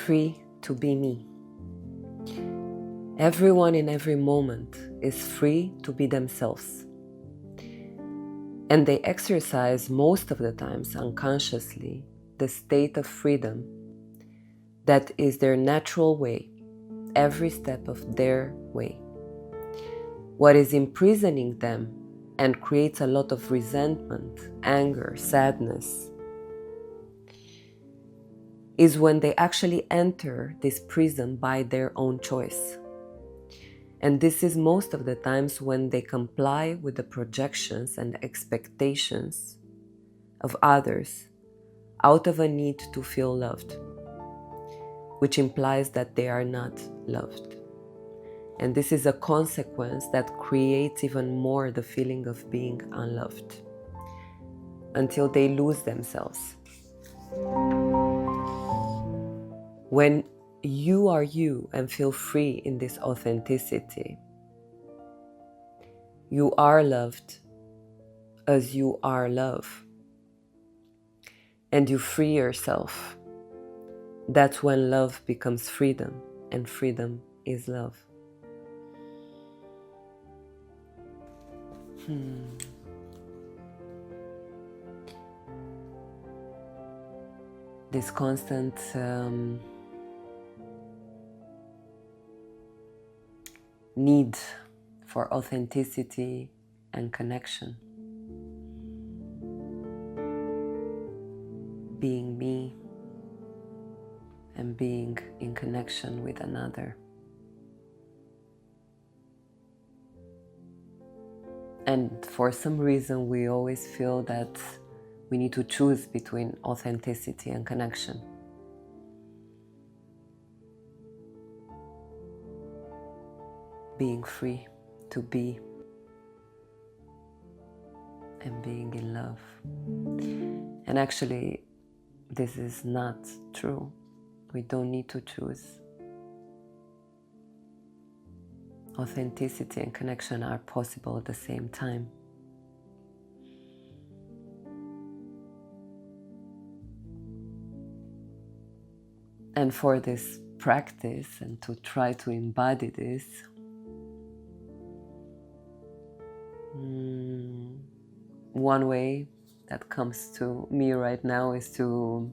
free to be me. Everyone in every moment is free to be themselves. And they exercise most of the times unconsciously the state of freedom that is their natural way, every step of their way. What is imprisoning them and creates a lot of resentment, anger, sadness, is when they actually enter this prison by their own choice. And this is most of the times when they comply with the projections and expectations of others out of a need to feel loved, which implies that they are not loved. And this is a consequence that creates even more the feeling of being unloved until they lose themselves. When you are you and feel free in this authenticity, you are loved as you are love, and you free yourself. That's when love becomes freedom, and freedom is love. This constant need for authenticity and connection. Being me and being in connection with another. And for some reason, we always feel that we need to choose between authenticity and connection. Being free to be and being in love. And actually, this is not true. We don't need to choose. Authenticity and connection are possible at the same time. And for this practice and to try to embody this, one way that comes to me right now is to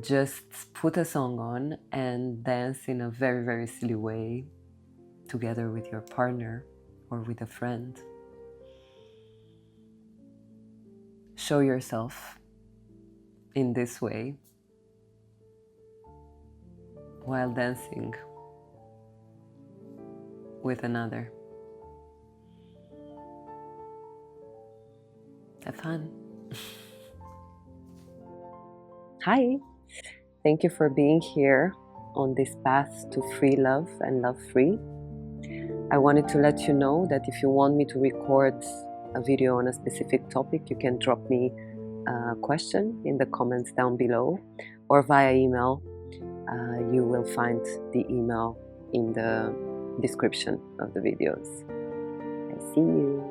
just put a song on and dance in a very, very silly way together with your partner or with a friend. Show yourself in this way while dancing with another. Have fun. Hi, thank you for being here on this path to free love and love free. I wanted to let you know that if you want me to record a video on a specific topic, you can drop me a question in the comments down below or via email. You will find the email in the description of the videos. I see you.